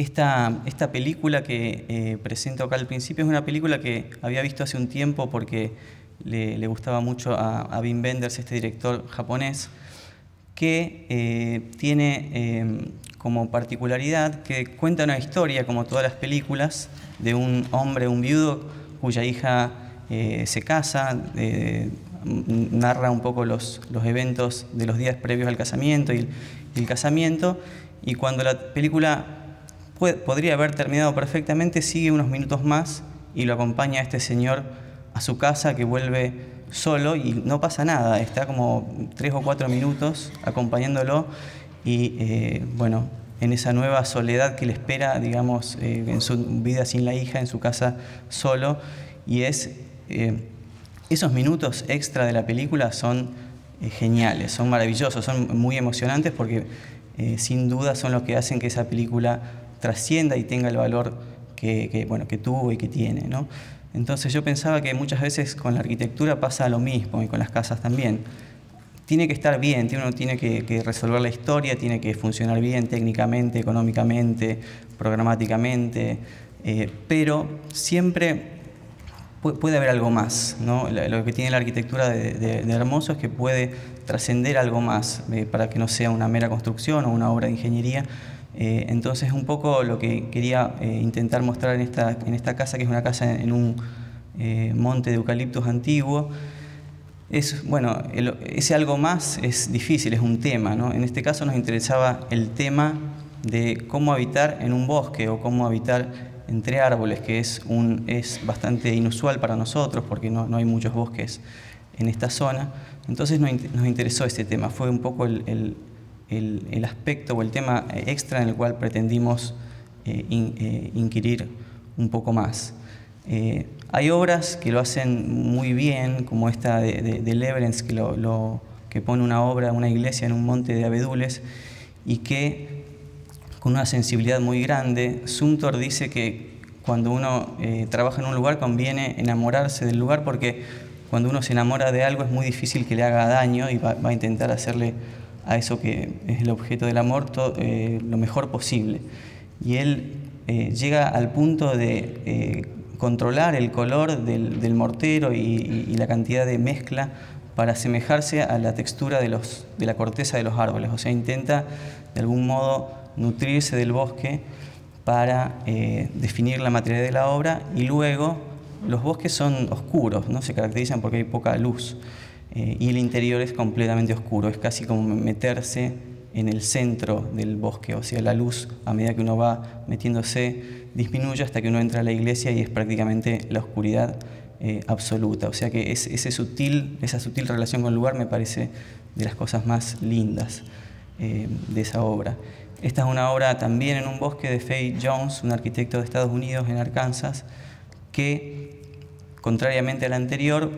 Esta película que presento acá al principio es una película que había visto hace un tiempo porque le gustaba mucho a Wim Wenders, este director japonés, que tiene como particularidad que cuenta una historia, como todas las películas, de un hombre, un viudo, cuya hija se casa, narra un poco los eventos de los días previos al casamiento y el casamiento, y cuando la película podría haber terminado perfectamente, sigue unos minutos más y lo acompaña a este señor a su casa, que vuelve solo y no pasa nada, está como 3 o 4 minutos acompañándolo y bueno, en esa nueva soledad que le espera, digamos, en su vida sin la hija, en su casa solo, y esos minutos extra de la película son geniales, son maravillosos, son muy emocionantes porque sin duda son los que hacen que esa película trascienda y tenga el valor que tuvo y que tiene, ¿no? Entonces yo pensaba que muchas veces con la arquitectura pasa lo mismo y con las casas también. Tiene que estar bien, uno tiene que resolver la historia, tiene que funcionar bien técnicamente, económicamente, programáticamente, pero siempre puede haber algo más, ¿no? Lo que tiene la arquitectura de hermoso es que puede trascender algo más, para que no sea una mera construcción o una obra de ingeniería. Entonces un poco lo que quería intentar mostrar en esta casa, que es una casa en un monte de eucaliptos antiguo, es, bueno, ese algo más es difícil, es un tema, ¿no? En este caso nos interesaba el tema de cómo habitar en un bosque o cómo habitar entre árboles, que es bastante inusual para nosotros porque no hay muchos bosques en esta zona. Entonces nos interesó este tema, fue un poco el aspecto o el tema extra en el cual pretendimos inquirir un poco más. Hay obras que lo hacen muy bien, como esta de Leverens, que pone una iglesia en un monte de abedules y que con una sensibilidad muy grande. Zumthor dice que cuando uno trabaja en un lugar conviene enamorarse del lugar, porque cuando uno se enamora de algo es muy difícil que le haga daño y va a intentar hacerle a eso que es el objeto del amor lo mejor posible. Y él llega al punto de controlar el color del mortero y la cantidad de mezcla para asemejarse a la textura de la corteza de los árboles. O sea, intenta de algún modo nutrirse del bosque para definir la materialidad de la obra, y luego los bosques son oscuros, ¿no? Se caracterizan porque hay poca luz y el interior es completamente oscuro, es casi como meterse en el centro del bosque, o sea, la luz a medida que uno va metiéndose disminuye hasta que uno entra a la iglesia y es prácticamente la oscuridad absoluta. O sea que esa sutil relación con el lugar me parece de las cosas más lindas de esa obra. Esta es una obra también en un bosque de Fay Jones, un arquitecto de Estados Unidos, en Arkansas, que, contrariamente a la anterior,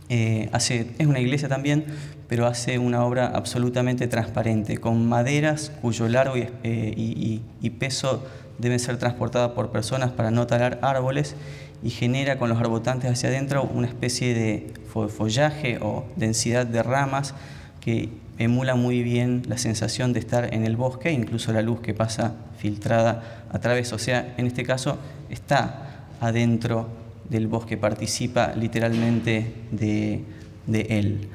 es una iglesia también, pero hace una obra absolutamente transparente, con maderas cuyo largo y peso deben ser transportadas por personas para no talar árboles, y genera con los arbotantes hacia adentro una especie de follaje o densidad de ramas que emula muy bien la sensación de estar en el bosque, incluso la luz que pasa filtrada a través. O sea, en este caso está adentro del bosque, participa literalmente de él.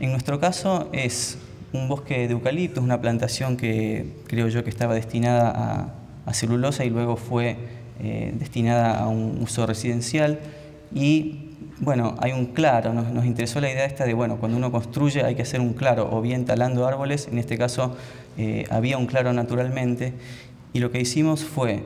En nuestro caso es un bosque de eucaliptos, una plantación que creo yo que estaba destinada a celulosa y luego fue destinada a un uso residencial. Y bueno, hay un claro, nos interesó la idea esta de, bueno, cuando uno construye hay que hacer un claro, o bien talando árboles. En este caso había un claro naturalmente, y lo que hicimos fue,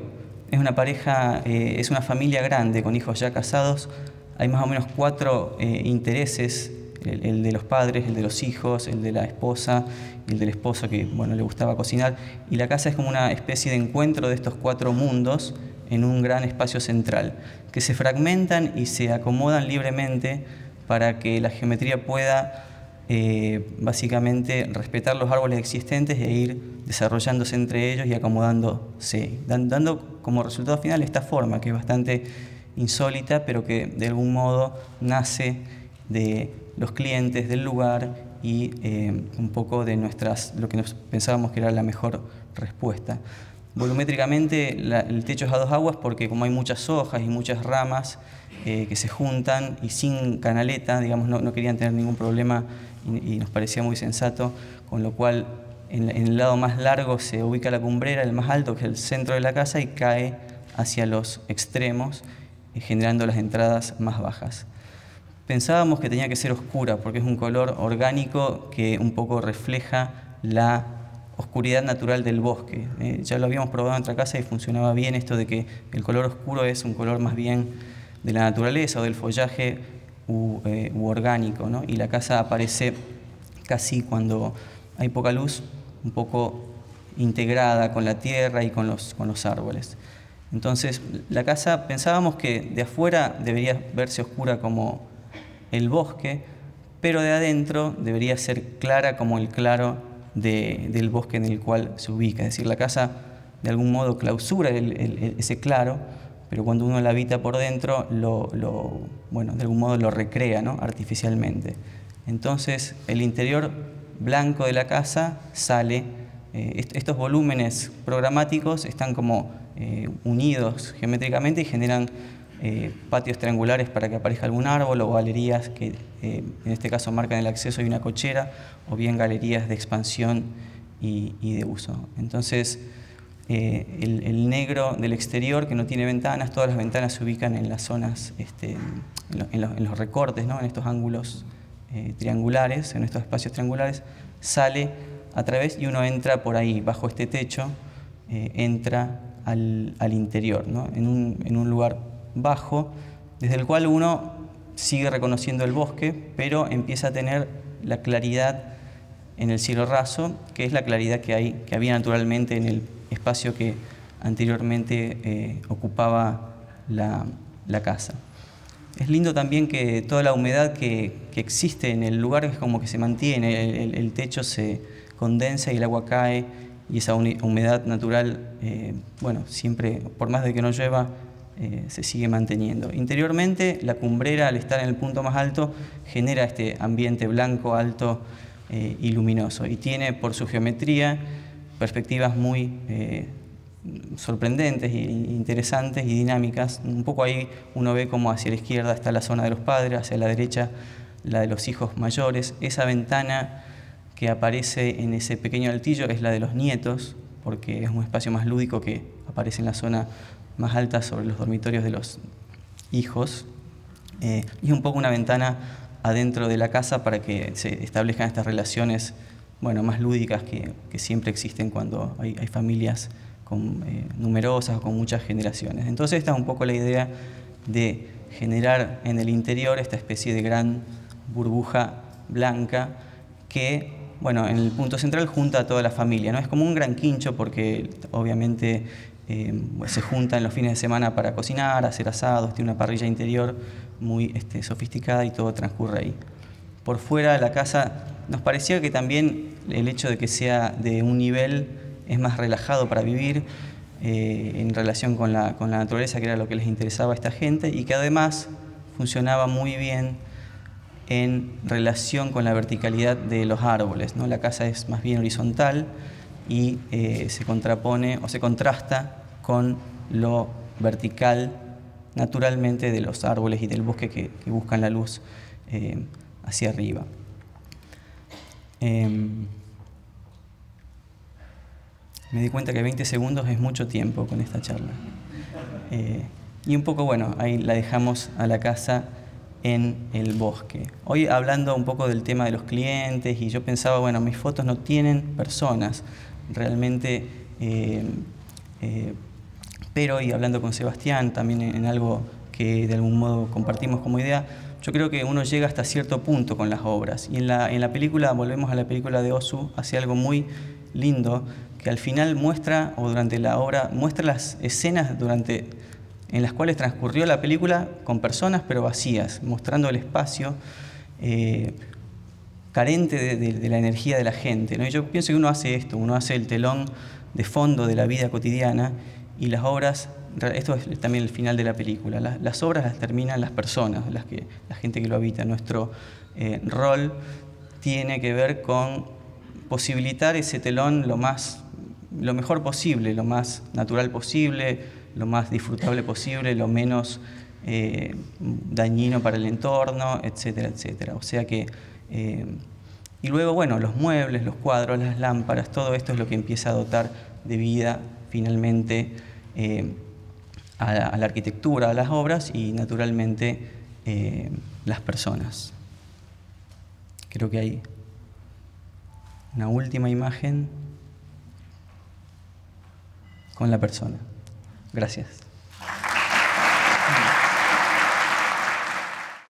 es una pareja, es una familia grande con hijos ya casados, hay más o menos 4 intereses, el de los padres, el de los hijos, el de la esposa y el del esposo, que bueno, le gustaba cocinar, y la casa es como una especie de encuentro de estos 4 mundos en un gran espacio central, que se fragmentan y se acomodan libremente para que la geometría pueda básicamente respetar los árboles existentes e ir desarrollándose entre ellos y acomodándose, dando como resultado final esta forma que es bastante insólita, pero que de algún modo nace de los clientes del lugar y un poco de lo que nos pensábamos que era la mejor respuesta. Volumétricamente el techo es a dos aguas porque como hay muchas hojas y muchas ramas que se juntan y sin canaleta, digamos, no querían tener ningún problema y nos parecía muy sensato, con lo cual en el lado más largo se ubica la cumbrera, el más alto, que es el centro de la casa, y cae hacia los extremos, generando las entradas más bajas. Pensábamos que tenía que ser oscura porque es un color orgánico que un poco refleja la oscuridad natural del bosque. Ya lo habíamos probado en otra casa y funcionaba bien esto de que el color oscuro es un color más bien de la naturaleza o del follaje u orgánico, ¿no? Y la casa aparece casi cuando hay poca luz, un poco integrada con la tierra y con los árboles. Entonces, la casa pensábamos que de afuera debería verse oscura como el bosque, pero de adentro debería ser clara como el claro del bosque en el cual se ubica. Es decir, la casa de algún modo clausura ese claro, pero cuando uno la habita por dentro, bueno, de algún modo lo recrea, ¿no? Artificialmente. Entonces, el interior blanco de la casa sale, estos volúmenes programáticos están como unidos geométricamente y generan patios triangulares para que aparezca algún árbol o galerías que en este caso marcan el acceso y una cochera, o bien galerías de expansión y de uso. Entonces, el negro del exterior, que no tiene ventanas, todas las ventanas se ubican en las zonas, en los recortes, ¿no? En estos ángulos triangulares, en estos espacios triangulares, sale a través y uno entra por ahí, bajo este techo, entra al interior, ¿no? En un lugar bajo, desde el cual uno sigue reconociendo el bosque, pero empieza a tener la claridad en el cielo raso, que es la claridad que había naturalmente en el espacio que anteriormente ocupaba la casa. Es lindo también que toda la humedad que existe en el lugar es como que se mantiene, el techo se condensa y el agua cae, y esa humedad natural, bueno, siempre, por más de que no llueva, se sigue manteniendo. Interiormente, la cumbrera, al estar en el punto más alto, genera este ambiente blanco, alto y luminoso, y tiene por su geometría perspectivas muy sorprendentes, interesantes y dinámicas. Un poco ahí uno ve como hacia la izquierda está la zona de los padres, hacia la derecha la de los hijos mayores. Esa ventana que aparece en ese pequeño altillo es la de los nietos, porque es un espacio más lúdico que aparece en la zona más alta sobre los dormitorios de los hijos, y un poco una ventana adentro de la casa para que se establezcan estas relaciones, bueno, más lúdicas que siempre existen cuando hay familias numerosas o con muchas generaciones. Entonces esta es un poco la idea de generar en el interior esta especie de gran burbuja blanca que, bueno, en el punto central junta a toda la familia, ¿no? Es como un gran quincho porque obviamente se juntan los fines de semana para cocinar, hacer asados, tiene una parrilla interior muy sofisticada y todo transcurre ahí. Por fuera de la casa nos parecía que también el hecho de que sea de un nivel es más relajado para vivir en relación con la naturaleza, que era lo que les interesaba a esta gente, y que además funcionaba muy bien en relación con la verticalidad de los árboles, ¿no? La casa es más bien horizontal y se contrapone o se contrasta con lo vertical naturalmente de los árboles y del bosque que buscan la luz hacia arriba. Me di cuenta que 20 segundos es mucho tiempo con esta charla. Y un poco, bueno, ahí la dejamos a la casa en el bosque. Hoy hablando un poco del tema de los clientes, y yo pensaba, bueno, mis fotos no tienen personas, realmente, pero, y hablando con Sebastián, también en algo que de algún modo compartimos como idea, yo creo que uno llega hasta cierto punto con las obras. Y en la película, volvemos a la película de Ozu, hace algo muy lindo, que al final muestra, o durante la obra, muestra las escenas en las cuales transcurrió la película con personas pero vacías, mostrando el espacio carente de la energía de la gente, ¿no? Y yo pienso que uno hace esto, uno hace el telón de fondo de la vida cotidiana, y las obras, esto es también el final de la película, las obras las terminan las personas, la gente que lo habita. Nuestro rol tiene que ver con posibilitar ese telón lo más lo mejor posible, lo más natural posible, lo más disfrutable posible, lo menos dañino para el entorno, etcétera, etcétera. O sea que, y luego, bueno, los muebles, los cuadros, las lámparas, todo esto es lo que empieza a dotar de vida finalmente a la arquitectura, a las obras y naturalmente las personas. Creo que hay una última imagen con la persona. Gracias.